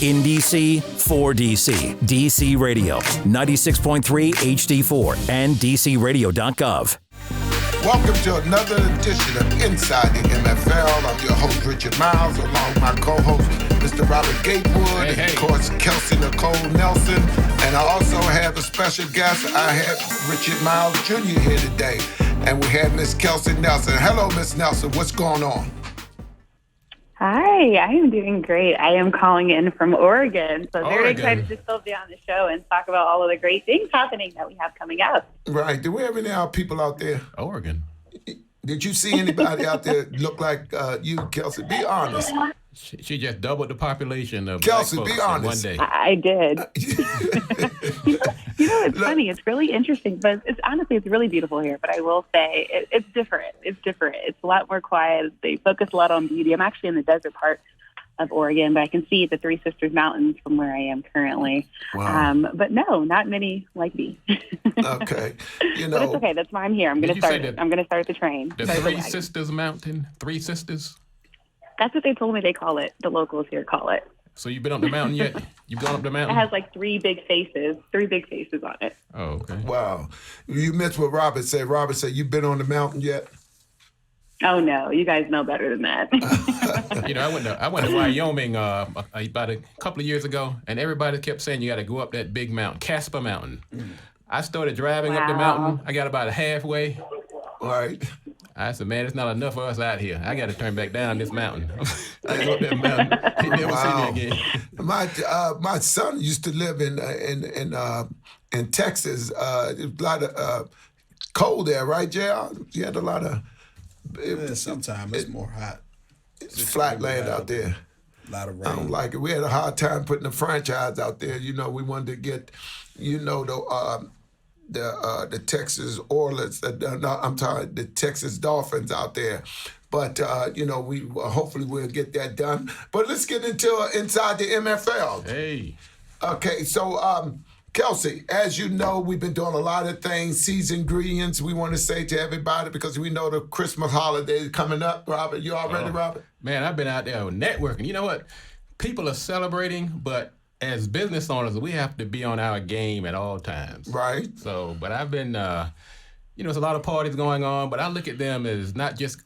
In DC, for DC. DC Radio, 96.3 HD4 and DCRadio.gov. Welcome to another edition of Inside the MFL. I'm your host, Richard Myles, along with my co-host, Mr. Robert Gatewood, and of course, Kelsey, Nicole Nelson. And I also have a special guest. I have Richard Myles Sr. here today, and we have Miss Kelsey Nelson. Hello, Miss Nelson. What's going on? Hi, I am doing great. I am calling in from Oregon, so very excited to still be on the show and talk about all of the great things happening that we have coming up. Right. Do we have any people out there? Oregon. Did you see anybody out there look like you, Kelsey? Be honest. She just doubled the population of Kelsey, black folks be honest. in one day. I did. It's funny. It's really interesting, but it's really beautiful here. But I will say it's different. It's different. It's a lot more quiet. They focus a lot on beauty. I'm actually in the desert part of Oregon, but I can see the Three Sisters Mountains from where I am currently. Wow. But no, not many like me. Okay. But it's okay. That's why I'm here. I'm going to start. I'm going to start the train. The Three Sisters Mountain. Three Sisters. That's what they told me they call it. The locals here call it. So you've been up the mountain yet? You've gone up the mountain? It has like three big faces on it. Oh, okay. Wow. You missed what Robert said. Robert said, you've been on the mountain yet? Oh, no. You guys know better than that. I went to Wyoming about a couple of years ago, and everybody kept saying you got to go up that big mountain, Casper Mountain. I started driving up the mountain. I got about halfway. All right. I said, man, it's not enough for us out here. I got to turn back down this mountain. I go up that mountain. He never see me again. My son used to live in Texas. There's a lot of cold there, right, JR? You had a lot of... sometimes it's more hot. It's flat land out there. A lot of rain. I don't like it. We had a hard time putting the franchise out there. We wanted to get, the Texas Oilers, the Texas Dolphins out there. But, we hopefully we'll get that done. But let's get into inside the MFL. Hey. Okay, so, Kelsey, as you know, we've been doing a lot of things, season greetings we want to say to everybody because we know the Christmas holiday is coming up. Robert, you all ready, Robert? Man, I've been out there networking. You know what? People are celebrating, but as business owners, we have to be on our game at all times. Right. So, but I've been, there's a lot of parties going on, but I look at them as not just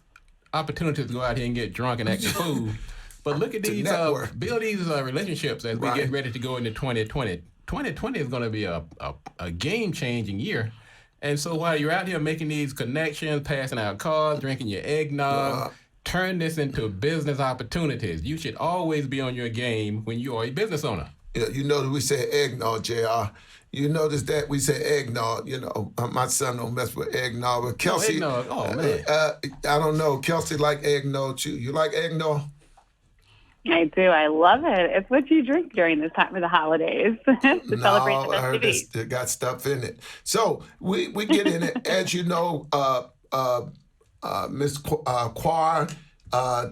opportunities to go out here and get drunk and act a fool, but look at these, build these relationships as we get ready to go into 2020. 2020 is going to be a game-changing year. And so while you're out here making these connections, passing out cards, drinking your eggnog, turn this into business opportunities. You should always be on your game when you are a business owner. Yeah, you know that we say eggnog, JR. You notice that we say eggnog. My son don't mess with eggnog. But Kelsey, eggnog. Oh, man. I don't know. Kelsey like eggnog too. You like eggnog? I do. I love it. It's what you drink during this time of the holidays to celebrate the festivities. It got stuff in it. So we get in it. As you know, Ms. Quar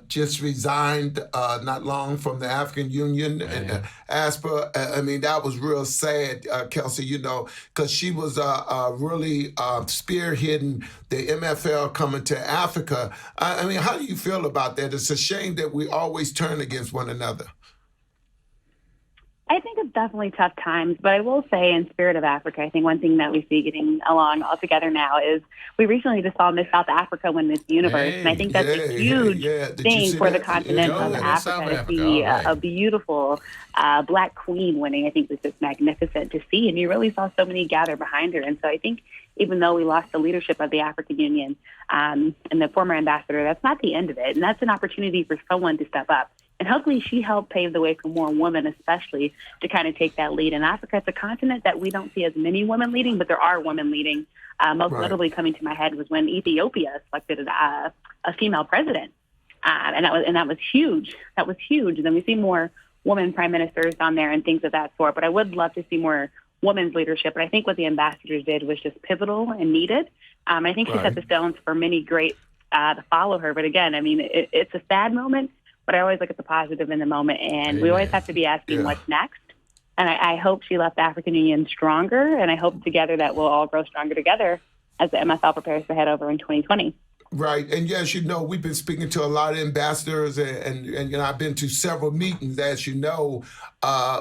just resigned not long from the African Union. And ASPA, that was real sad, Kelsey, because she was really spearheading the MFL coming to Africa. How do you feel about that? It's a shame that we always turn against one another. I think it's definitely tough times, but I will say in Spirit of Africa, I think one thing that we see getting along all together now is we recently just saw Miss South Africa win Miss Universe, and I think that's a huge thing for the continent of Africa to see a beautiful Black queen winning. I think was just magnificent to see, and you really saw so many gather behind her. And so I think even though we lost the leadership of the African Union and the former ambassador, that's not the end of it, and that's an opportunity for someone to step up. And hopefully she helped pave the way for more women, especially, to kind of take that lead. In Africa, it's a continent that we don't see as many women leading, but there are women leading. Most notably coming to my head was when Ethiopia selected a female president. And that was huge. That was huge. And then we see more women prime ministers on there and things of that sort. But I would love to see more women's leadership. But I think what the ambassadors did was just pivotal and needed. I think she set the stones for many great to follow her. But again, it's a sad moment. But I always look at the positive in the moment, and we always have to be asking what's next. And I hope she left the African Union stronger, and I hope together that we'll all grow stronger together as the MFL prepares to head over in 2020. Right. And yes, we've been speaking to a lot of ambassadors and I've been to several meetings, as you know,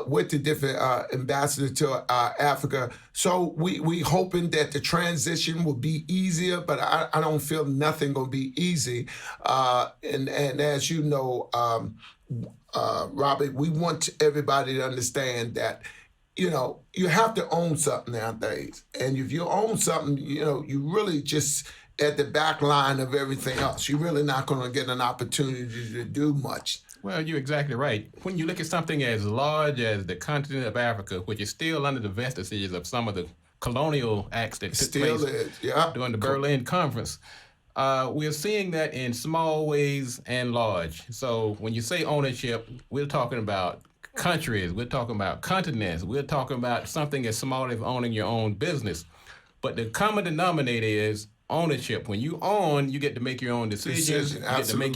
with the different ambassadors to Africa. So we hoping that the transition will be easier, but I don't feel nothing going to be easy. And as you know, Robert, we want everybody to understand that you have to own something nowadays. And if you own something, you really just at the back line of everything else. You're really not going to get an opportunity to do much. Well, you're exactly right. When you look at something as large as the continent of Africa, which is still under the vestiges of some of the colonial acts that took place during the Berlin Conference, we're seeing that in small ways and large. So when you say ownership, we're talking about countries, we're talking about continents, we're talking about something as small as owning your own business. But the common denominator is ownership. When you own, you get to make your own decisions. You get to make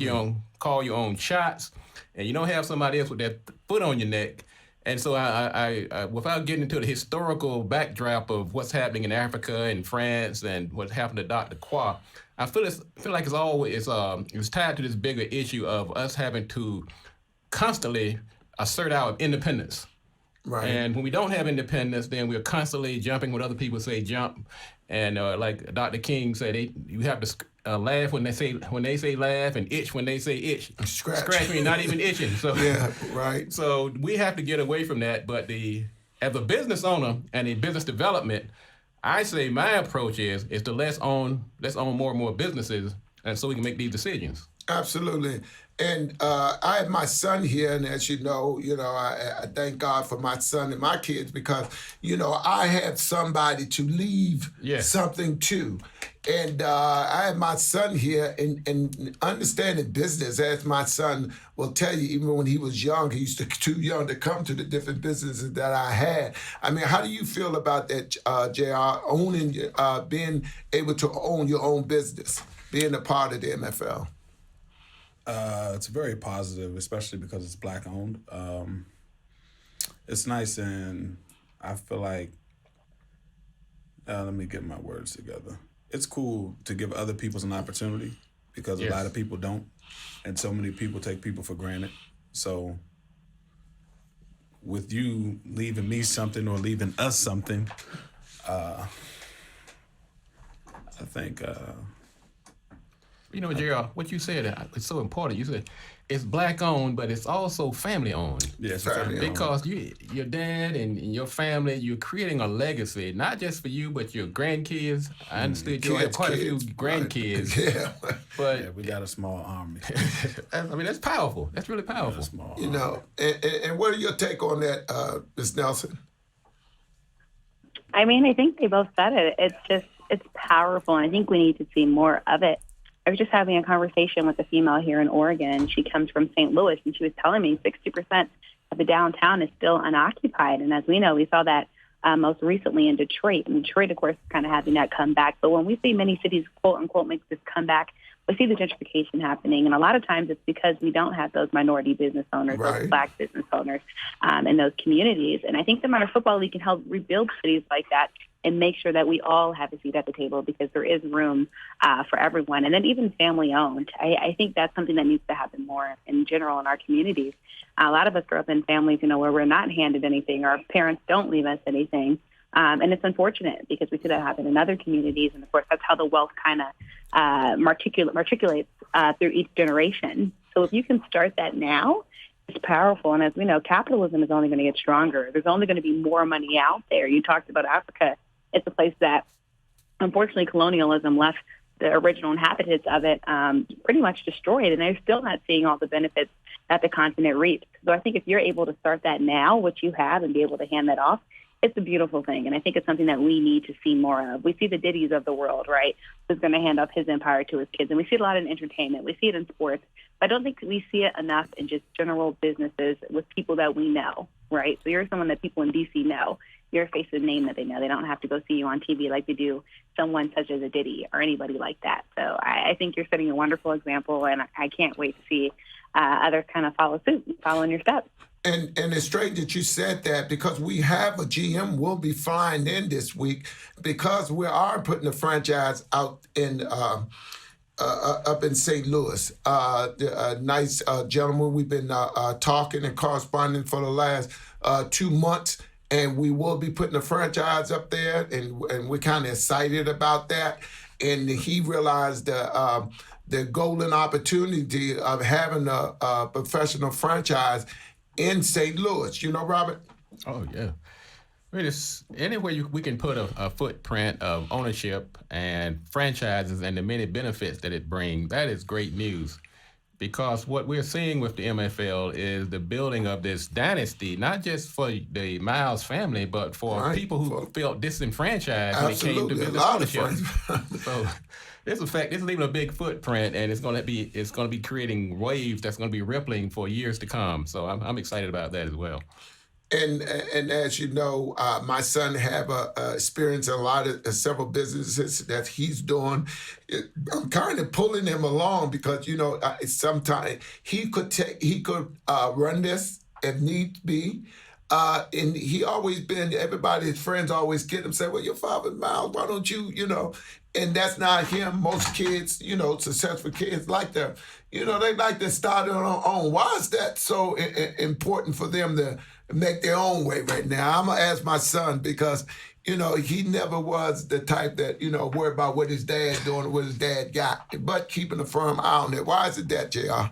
call your own shots, and you don't have somebody else with their foot on your neck. And so I without getting into the historical backdrop of what's happening in Africa and France and what happened to Dr. Kwa, I feel like it's always it's tied to this bigger issue of us having to constantly assert our independence. Right. And when we don't have independence, then we're constantly jumping when other people say jump. And like Dr. King said, you have to laugh when they say laugh and itch when they say itch. Scratch when you're not even itching. So yeah, right. So we have to get away from that. But as a business owner and a business development, I say my approach is to let's own more and more businesses, and so we can make these decisions. Absolutely. And I have my son here, and as you know, I thank God for my son and my kids because, I had somebody to leave something to. And I have my son here, and understanding business, as my son will tell you, even when he was young, he used to too young to come to the different businesses that I had. I mean, how do you feel about that, JR, owning, being able to own your own business, being a part of the MFL? It's very positive, especially because it's Black owned. It's nice, and I feel like, let me get my words together. It's cool to give other people an opportunity because a lot of people don't, and so many people take people for granted. So with you leaving me something or leaving us something, I think... Gerald, what you said, it's so important. You said it's Black owned, but it's also family owned. Yes, family owned. Because your dad and your family, you're creating a legacy, not just for you, but your grandkids. I understood you have quite a few grandkids. Right. Yeah. But we got a small army. That's powerful. That's really powerful. And what are your take on that, Ms. Nelson? I mean, I think they both said it. It's powerful, and I think we need to see more of it. I was just having a conversation with a female here in Oregon. She comes from St. Louis, and she was telling me 60% of the downtown is still unoccupied. And as we know, we saw that most recently in Detroit. And Detroit, of course, is kind of having that comeback. But when we see many cities, quote unquote, make this comeback, we see the gentrification happening. And a lot of times it's because we don't have those minority business owners, those Black business owners in those communities. And I think the Minor Football League can help rebuild cities like that and make sure that we all have a seat at the table because there is room for everyone. And then even family owned. I think that's something that needs to happen more in general in our communities. A lot of us grow up in families, where we're not handed anything. Our parents don't leave us anything. And it's unfortunate because we see that happen in other communities. And, of course, that's how the wealth kind of matriculates through each generation. So if you can start that now, it's powerful. And as we know, capitalism is only going to get stronger. There's only going to be more money out there. You talked about Africa. It's a place that, unfortunately, colonialism left the original inhabitants of it pretty much destroyed, and they're still not seeing all the benefits that the continent reaps. So I think if you're able to start that now, what you have, and be able to hand that off, it's a beautiful thing, and I think it's something that we need to see more of. We see the Diddy's of the world, right, who's going to hand off his empire to his kids, and we see it a lot in entertainment. We see it in sports, but I don't think we see it enough in just general businesses with people that we know, right? So you're someone that people in D.C. know. You're a face and name that they know. They don't have to go see you on TV like they do someone such as a Diddy or anybody like that. So I think you're setting a wonderful example, and I can't wait to see others kind of follow suit and follow in your steps. And it's strange that you said that because we have a GM will be flying in this week because we are putting the franchise out in up in St. Louis. A nice gentleman. We've been talking and corresponding for the last 2 months, and we will be putting a franchise up there, and we're kind of excited about that. And he realized the golden opportunity of having a professional franchise in St. Louis. You know, Robert? Oh, yeah. I mean, it's anywhere we can put a footprint of ownership and franchises and the many benefits that it brings, that is great news. Because what we're seeing with the MFL is the building of this dynasty, not just for the Myles family, but for people who felt disenfranchised when it came to business ownership. So this is leaving a big footprint, and it's going to be creating waves that's going to be rippling for years to come. So I'm excited about that as well. And as you know, my son have experience in a lot of several businesses that he's doing. I'm kind of pulling him along because sometimes he could run this if need be. And he always been, everybody's friends always kid him, say, well, your father Myles, why don't you, and that's not him. Most kids, successful kids like that. They like to start on their own. Why is that so important for them to make their own way right now? I'm going to ask my son because, he never was the type that, worry about what his dad's doing or what his dad got, but keeping a firm eye on it. Why is it that, JR?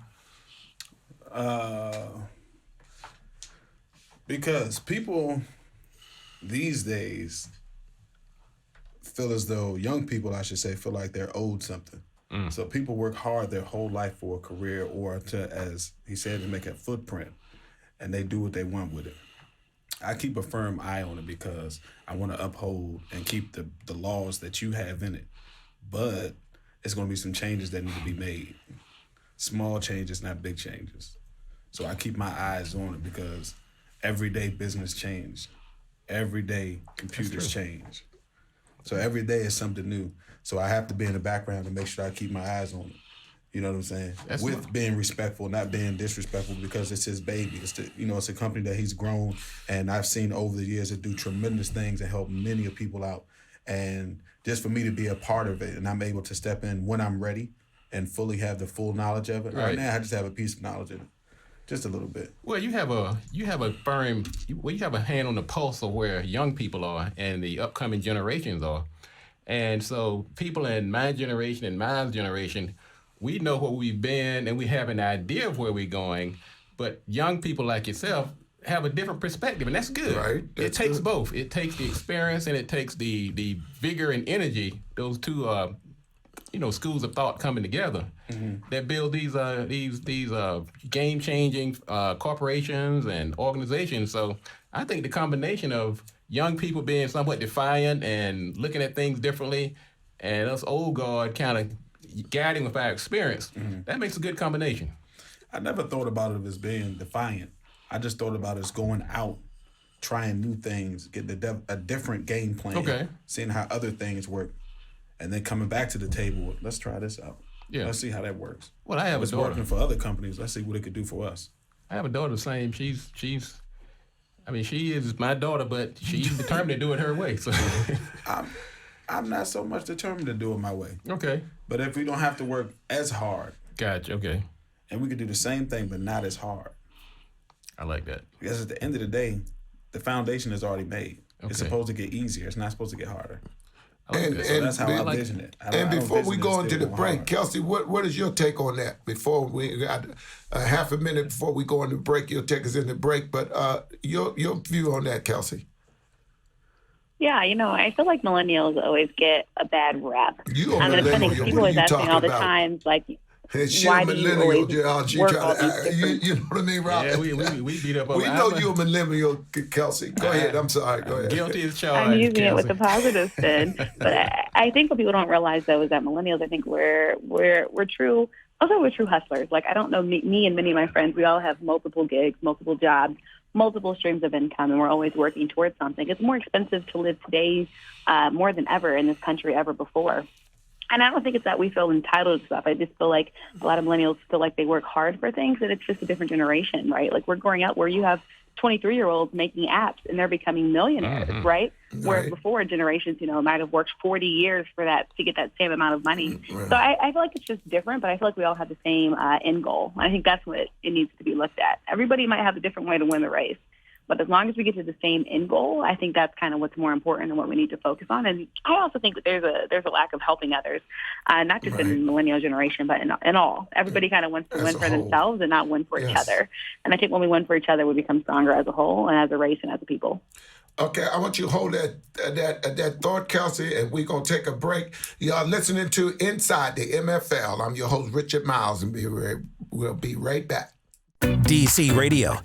Because people these days feel as though, young people, I should say, feel like they're owed something. So people work hard their whole life for a career or to, as he said, to make a footprint, and they do what they want with it. I keep a firm eye on it because I want to uphold and keep the laws that you have in it. But it's going to be some changes that need to be made. Small changes, not big changes. So I keep my eyes on it because every day business change. Every day computers change. So every day is something new. So I have to be in the background to make sure I keep my eyes on it. You know what I'm saying? With being respectful, not being disrespectful, because it's his baby. It's a company that he's grown, and I've seen over the years it do tremendous things and help many of people out. And just for me to be a part of it, and I'm able to step in when I'm ready and fully have the full knowledge of it. Right now, I just have a piece of knowledge in it. Just a little bit. Well, you have a hand on the pulse of where young people are and the upcoming generations are. And so people in my generation and Myles' generation, we know where we've been and we have an idea of where we're going, but young people like yourself have a different perspective, and that's good. Right. It takes both. It takes the experience and it takes the vigor and energy, those two schools of thought coming together that build these game-changing corporations and organizations. So I think the combination of young people being somewhat defiant and looking at things differently, and us old guard kind of guiding with our experience, that makes a good combination. I never thought about it as being defiant. I just thought about it as going out, trying new things, getting a different game plan, seeing how other things work, and then coming back to the table. Let's try this out. Yeah. Let's see how that works. Well, I have a daughter. It's working for other companies. Let's see what it could do for us. I have a daughter the same. She is my daughter, but she's determined to do it her way. So I'm not so much determined to do it my way. Okay. But if we don't have to work as hard. Gotcha, okay. And we could do the same thing, but not as hard. I like that. Because at the end of the day, the foundation is already made. Okay. It's supposed to get easier. It's not supposed to get harder. So that's how I envision it. And before we go into the break, Kelsey, what is your take on that? Before we got half a minute before we go into break, you'll take us in the break. But your view on that, Kelsey? Yeah, I feel like millennials always get a bad rep. You a millennial? People always ask me all the time, like, why do you always work all these different... You know what I mean, Rob? Yeah, we beat up on we know you're a millennial, Kelsey. Go ahead. I'm sorry. Go ahead. Guilty as charged. I'm using Kelsey. it with the positive spin. But I think what people don't realize, though, is that millennials, I think we're true. Also, we're true hustlers. Like, I don't know, me and many of my friends, we all have multiple gigs, multiple jobs, multiple streams of income, and we're always working towards something. It's more expensive to live today more than ever in this country ever before. And I don't think it's that we feel entitled to stuff. I just feel like a lot of millennials feel like they work hard for things, and it's just a different generation, right? Like, we're growing up where you have 23-year-olds making apps and they're becoming millionaires, right? Whereas before generations, might have worked 40 years for that to get that same amount of money. Right. So I feel like it's just different, but I feel like we all have the same end goal. I think that's what it needs to be looked at. Everybody might have a different way to win the race. But as long as we get to the same end goal, I think that's kind of what's more important and what we need to focus on. And I also think that there's a lack of helping others, not just in the millennial generation, but in all. Everybody kind of wants to win for themselves and not win for each other. And I think when we win for each other, we become stronger as a whole and as a race and as a people. Okay, I want you to hold that thought, Kelsey, and we're going to take a break. Y'all listening to Inside the MFL. I'm your host, Richard Myles, and we'll be right back. DC Radio,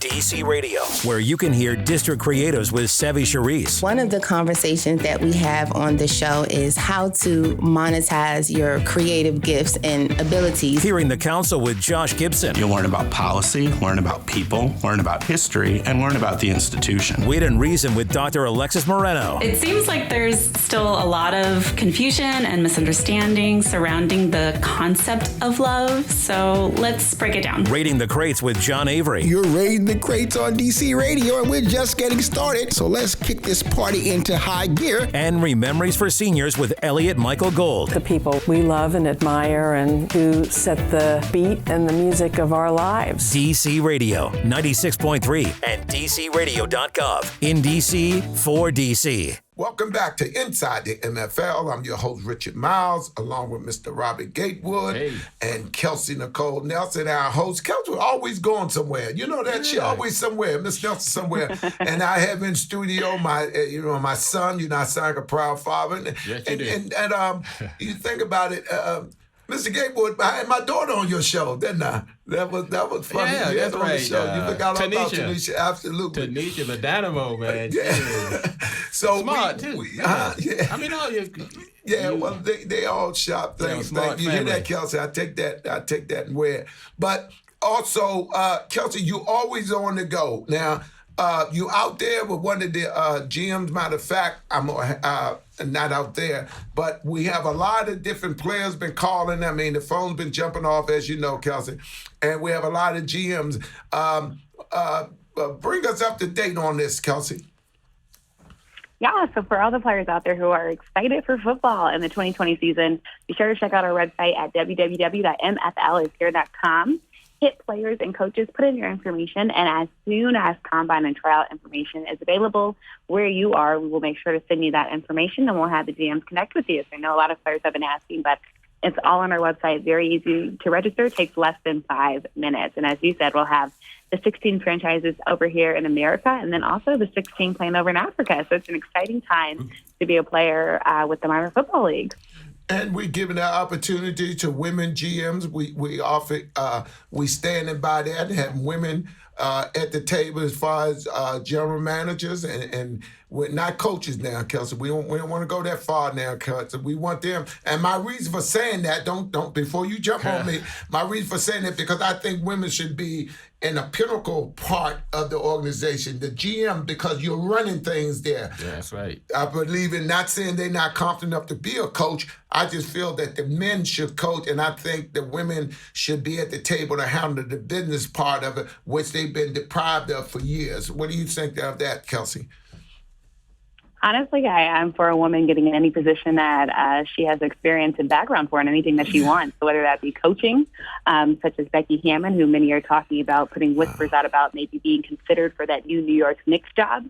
where you can hear district creatives with Sevi Charisse. One of the conversations that we have on the show is how to monetize your creative gifts and abilities. Hearing the Council with Josh Gibson. You'll learn about policy, learn about people, learn about history, and learn about the institution. Wit and Reason with Dr. Alexis Moreno. It seems like there's still a lot of confusion and misunderstanding surrounding the concept of love, so let's break it down. Rating the Crates with John Avery. You're raiding the crates on DC Radio, and we're just getting started. So let's kick this party into high gear. And Rememories for Seniors with Elliot Michael Gold. The people we love and admire and who set the beat and the music of our lives. DC Radio, 96.3 and DCRadio.gov. In DC, for DC. Welcome back to Inside the MFL. I'm your host, Richard Myles, along with Mr. Robert Gatewood and Kelsey Nicole Nelson, our host. Kelsey always going somewhere. You know that? She always somewhere. Miss Nelson somewhere. And I have in studio my son. I sound like a proud father. And you think about it, Mr. Gatewood, I had my daughter on your show, didn't I? That was funny. Yeah, that's right. You forgot all about Tanisha. Absolutely. Tanisha, the dynamo, man. So smart, too. I mean, all you... Yeah, well, they all shop things. You hear that, Kelsey? I take that and wear it. But also, Kelsey, you always on the go. Now, you out there with one of the GMs. Matter of fact, I'm not out there, but we have a lot of different players been calling. I mean, the phone's been jumping off, as you know, Kelsey. And we have a lot of GMs. Bring us up to date on this, Kelsey. Yeah, so for all the players out there who are excited for football in the 2020 season, be sure to check out our website at www.mflishere.com. Hit players and coaches, put in your information, and as soon as combine and tryout information is available where you are, we will make sure to send you that information, and we'll have the GMs connect with you. So I know a lot of players have been asking, but it's all on our website. Very easy to register. It takes less than 5 minutes. And as you said, we'll have the 16 franchises over here in America, and then also the 16 playing over in Africa. So it's an exciting time to be a player with the Minor Football League. And we're giving that opportunity to women GMs. We offer, we standing by that and having women at the table as far as general managers and we're not coaches now, Kelsey. We don't want to go that far now, Kelsey. We want them. And my reason for saying that, don't before you jump on me, my reason for saying that because I think women should be in a pinnacle part of the organization, the GM, because you're running things there. Yeah, that's right. I believe in not saying they're not confident enough to be a coach. I just feel that the men should coach, and I think the women should be at the table to handle the business part of it, which they've been deprived of for years. What do you think of that, Kelsey? Honestly, I'm for a woman getting in any position that she has experience and background for and anything that she wants. So whether that be coaching, such as Becky Hammond, who many are talking about, putting whispers out about maybe being considered for that new New York Knicks job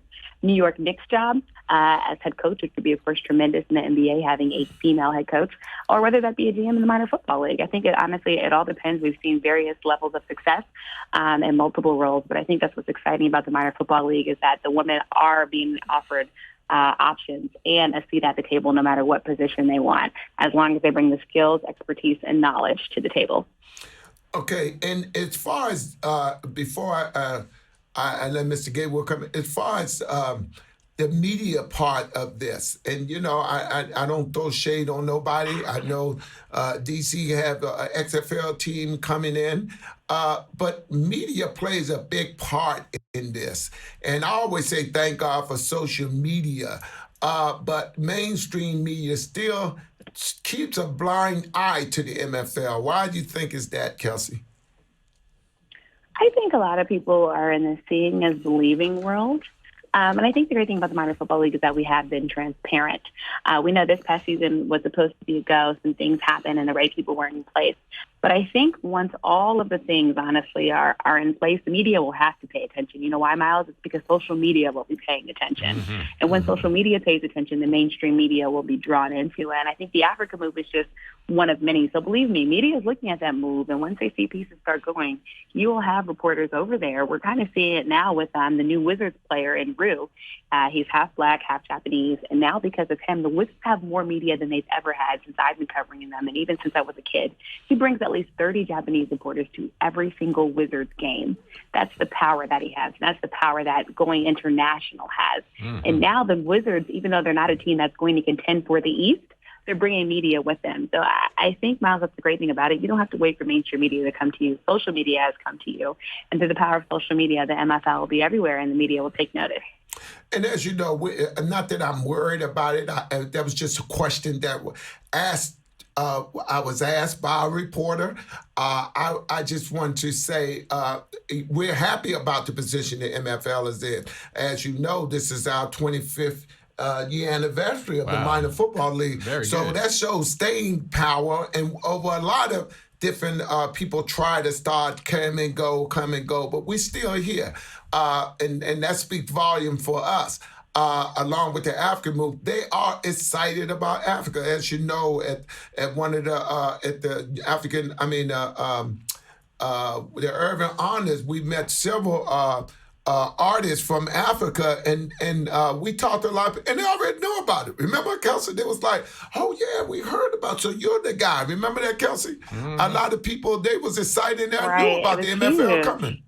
as head coach, which would be, of course, tremendous in the NBA, having a female head coach, or whether that be a GM in the Minor Football League. I think it all depends. We've seen various levels of success in multiple roles, but I think that's what's exciting about the Minor Football League is that the women are being offered options and a seat at the table no matter what position they want, as long as they bring the skills, expertise, and knowledge to the table. Okay, and as far as, before I let Mr. Gatewood come in, as far as the media part of this, and I don't throw shade on nobody. I know DC have an XFL team coming in, but media plays a big part in this. And I always say thank God for social media, but mainstream media still keeps a blind eye to the MFL. Why do you think is that, Kelsey? I think a lot of people are in the seeing as believing world. And I think the great thing about the minor football league is that we have been transparent. We know this past season was supposed to be a ghost and things happened and the right people weren't in place. But I think once all of the things, honestly, are in place, the media will have to pay attention. You know why, Miles? It's because social media will be paying attention. And when social media pays attention, the mainstream media will be drawn into it. And I think the Africa move is just one of many. So believe me, media is looking at that move. And once they see pieces start going, you will have reporters over there. We're kind of seeing it now with the new Wizards player in Rue. He's half black, half Japanese. And now because of him, the Wizards have more media than they've ever had since I've been covering them. And even since I was a kid, he brings at least 30 Japanese reporters to every single Wizards game. That's the power that he has. And that's the power that going international has. And now the Wizards, even though they're not a team that's going to contend for the East, they're bringing media with them. So I think, Miles, that's the great thing about it. You don't have to wait for mainstream media to come to you. Social media has come to you. And through the power of social media, the MFL will be everywhere and the media will take notice. And as you know, not that I'm worried about it. That was just a question that I was asked by a reporter. I just want to say we're happy about the position the MFL is in. As you know, this is our 25th year anniversary of the minor football league. So that shows staying power, and over a lot of different people try to start come and go, but we're still here. And that speaks volume for us. Along with the African move, they are excited about Africa. As you know, at one of the African, the Urban Honors, we met several artists from Africa, and we talked a lot, and they already knew about it. Remember, Kelsey? They was like, "Oh yeah, we heard about you. So you're the guy." Remember that, Kelsey? A lot of people, they was excited and knew about the MFL coming.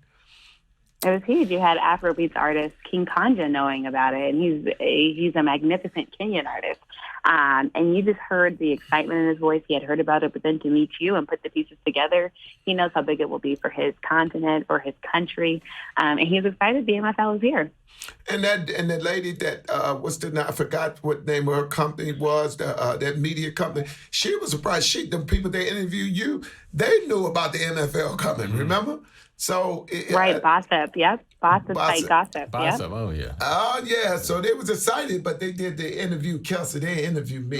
It was huge. You had Afrobeats artist King Kanja knowing about it, and he's a magnificent Kenyan artist. And you just heard the excitement in his voice. He had heard about it, but then to meet you and put the pieces together, he knows how big it will be for his continent, for his country, and he's excited the MFL is here. And the lady that I forgot what name of her company was, that media company. She was surprised. The people that interviewed you, they knew about the MFL coming. Remember? So Gossip, yep. Gossip. Oh yeah. Oh yeah. So they was excited, but they interviewed Kelsey. They interviewed me.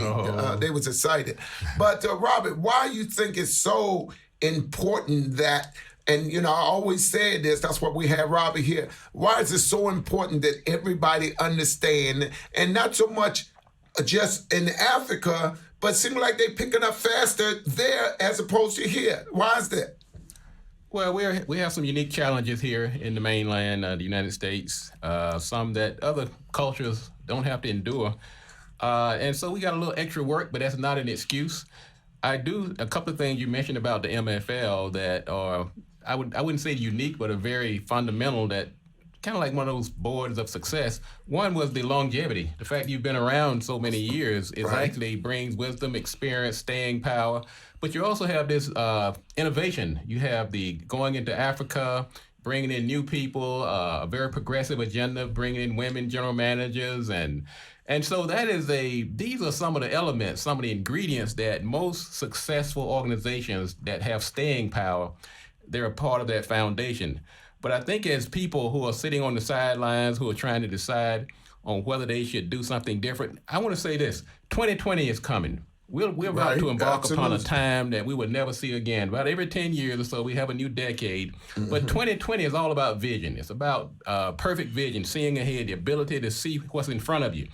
They was excited. But Robert, why you think it's so important that? And I always say this. That's why we have Robert here. Why is it so important that everybody understand, and not so much just in Africa, but seem like they picking up faster there as opposed to here? Why is that? Well, we have some unique challenges here in the mainland, the United States, some that other cultures don't have to endure. And so we got a little extra work, but that's not an excuse. A couple of things you mentioned about the MFL that are, I wouldn't say unique, but are very fundamental, that kind of like one of those boards of success. One was the longevity. The fact you've been around so many years actually brings wisdom, experience, staying power. But you also have this innovation. You have the going into Africa, bringing in new people, a very progressive agenda, bringing in women general managers, and so these are some of the elements, some of the ingredients that most successful organizations that have staying power, they're a part of that foundation. But I think as people who are sitting on the sidelines, who are trying to decide on whether they should do something different, I want to say this: 2020 is coming. We're about to embark upon a time that we would never see again. About every 10 years or so, we have a new decade. But 2020 is all about vision. It's about perfect vision, seeing ahead, the ability to see what's in front of you.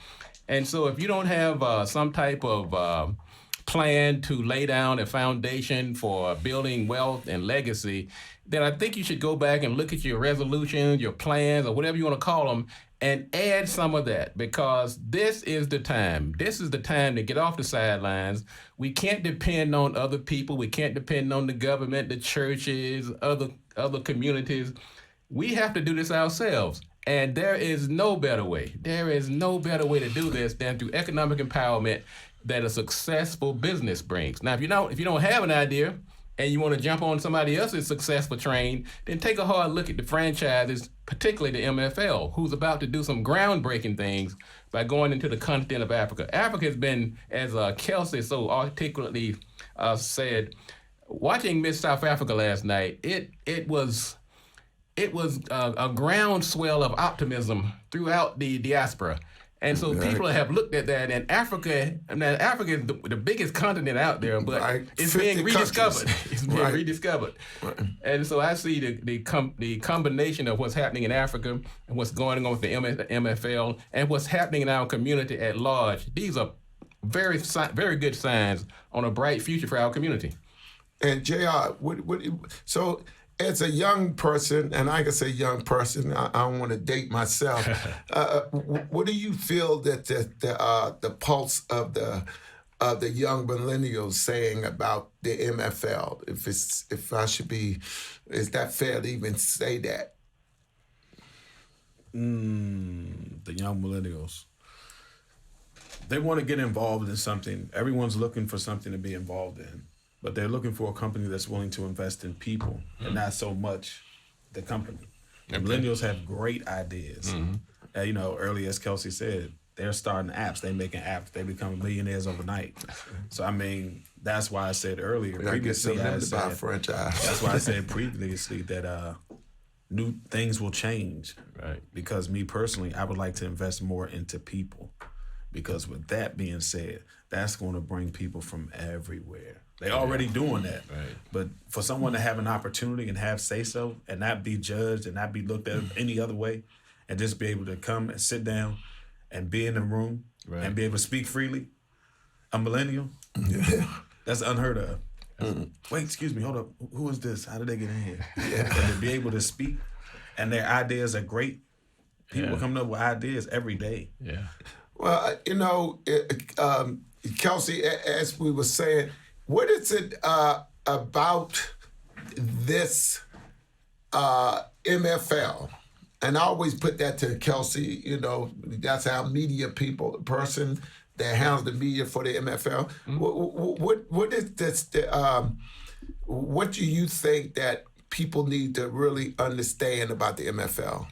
And so if you don't have some type of plan to lay down a foundation for building wealth and legacy, then I think you should go back and look at your resolutions, your plans, or whatever you want to call them, and add some of that, because this is the time. This is the time to get off the sidelines. We can't depend on other people. We can't depend on the government, the churches, other communities. We have to do this ourselves. And there is no better way. There is no better way to do this than through economic empowerment that a successful business brings. Now, if you don't have an idea and you want to jump on somebody else's successful train, then take a hard look at the franchises, particularly the MFL, who's about to do some groundbreaking things by going into the continent of Africa. Africa has been, as Kelsey so articulately said, watching Miss South Africa last night, it was it was a groundswell of optimism throughout the diaspora. And so people have looked at that, and Africa is the biggest continent out there, but it's being rediscovered. It's being rediscovered. Right. And so I see the combination of what's happening in Africa and what's going on with the MFL and what's happening in our community at large. These are very good signs on a bright future for our community. And JR, so as a young person, and I can say young person, I don't want to date myself. What do you feel that the pulse of the young millennials saying about the MFL? Is that fair to even say that? The young millennials. They want to get involved in something. Everyone's looking for something to be involved in. But they're looking for a company that's willing to invest in people and not so much the company. Okay. Millennials have great ideas. Earlier, as Kelsey said, they're starting apps. They're making apps. They become millionaires overnight. So, I mean, that's why I said earlier, previously, that's why I said previously that new things will change. Right. Because me personally, I would like to invest more into people. Because with that being said, that's going to bring people from everywhere. They're already doing that. Right. But for someone to have an opportunity and have say-so and not be judged and not be looked at any other way and just be able to come and sit down and be in the room and be able to speak freely, a millennial, that's unheard of. Wait, excuse me, hold up. Who is this? How did they get in here? And to be able to speak and their ideas are great. People coming up with ideas every day. Yeah. Well, Kelsey, as we were saying, what is it about this MFL? And I always put that to Kelsey, that's our media person that handles the media for the MFL. What is this, what do you think that people need to really understand about the MFL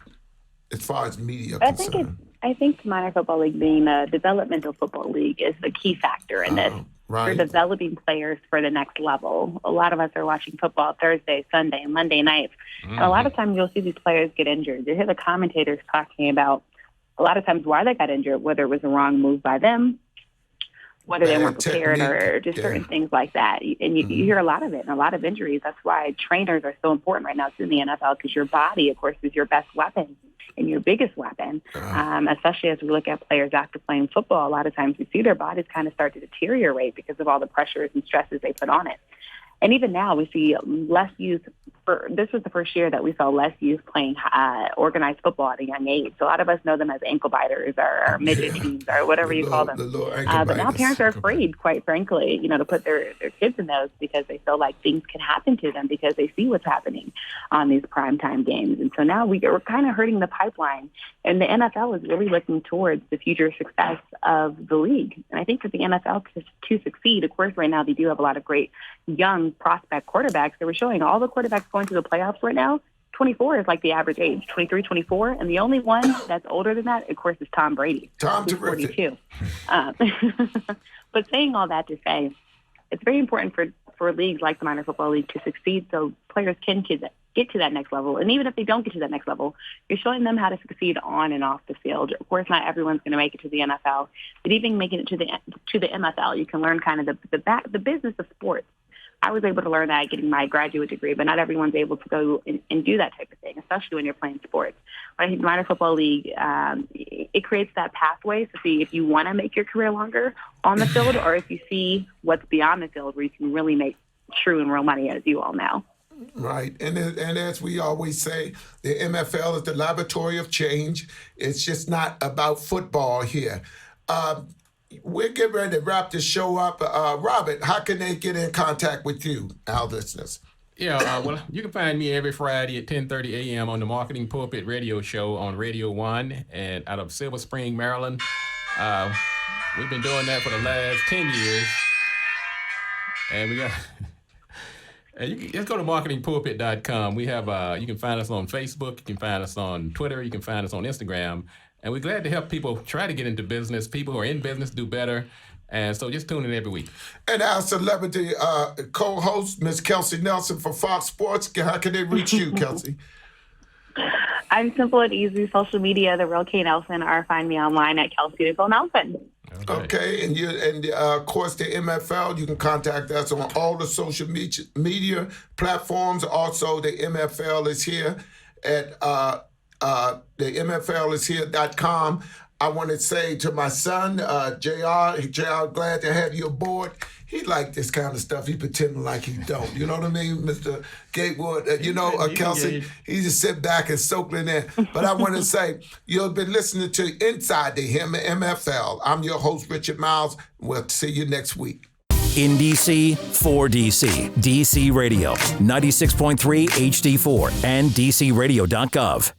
as far as media concerned? I think the Minor Football League being a developmental football league is the key factor in this. Right. For developing players for the next level. A lot of us are watching football Thursday, Sunday, and Monday nights. And a lot of times you'll see these players get injured. You hear the commentators talking about a lot of times why they got injured, whether it was a wrong move by them, whether they weren't prepared or just certain things like that. And you hear a lot of it and a lot of injuries. That's why trainers are so important right now in the NFL because your body, of course, is your best weapon and your biggest weapon, especially as we look at players after playing football. A lot of times we see their bodies kind of start to deteriorate because of all the pressures and stresses they put on it. And even now we see less youth. This was the first year that we saw less youth playing organized football at a young age. So a lot of us know them as ankle biters or midget teams or whatever you call them. But now parents are afraid, quite frankly, to put their kids in those because they feel like things can happen to them because they see what's happening on these primetime games. And so now we're kind of hurting the pipeline. And the NFL is really looking towards the future success of the league. And I think for the NFL to succeed, of course, right now they do have a lot of great young prospect quarterbacks. They were showing all the quarterbacks going to the playoffs right now. 24 is like the average age, 23, 24. And the only one that's older than that, of course, is Tom Brady. Who's 42. But saying all that to say, it's very important for leagues like the Minor Football League to succeed so players can get to that next level. And even if they don't get to that next level, you're showing them how to succeed on and off the field. Of course, not everyone's going to make it to the NFL, but even making it to the MFL, you can learn kind of the business of sports. I was able to learn that getting my graduate degree, but not everyone's able to go and do that type of thing, especially when you're playing sports. But I think the Minor Football League, it creates that pathway to see if you want to make your career longer on the field or if you see what's beyond the field where you can really make true and real money, as you all know. Right. And as we always say, the MFL is the laboratory of change. It's just not about football here. We're getting ready to wrap this show up. Robert, how can they get in contact with you, our listeners? Yeah, well, you can find me every Friday at 10:30 a.m. on the Marketing Pulpit radio show on Radio 1 and out of Silver Spring, Maryland. We've been doing that for the last 10 years. And we got... And you can just go to marketingpulpit.com. We have, you can find us on Facebook, you can find us on Twitter, you can find us on Instagram. And we're glad to help people try to get into business. People who are in business do better. And so just tune in every week. And our celebrity co-host, Miss Kelsey Nelson for Fox Sports. How can they reach you, Kelsey? I'm simple and easy. Social media, The Real K Nelson, or find me online at Kelsey Nicole Nelson. Okay, and of course the MFL, you can contact us on all the social media platforms. Also, the MFL is here at the MFLishere.com. I want to say to my son, JR, glad to have you aboard. He like this kind of stuff. He pretending like he don't. You know what I mean, Mr. Gatewood? Kelsey, he just sit back and soak it in. But I want to say, you've been listening to Inside the MFL. I'm your host, Richard Myles. We'll see you next week. In D.C., for D.C. D.C. Radio, 96.3 HD4 and DCRadio.gov.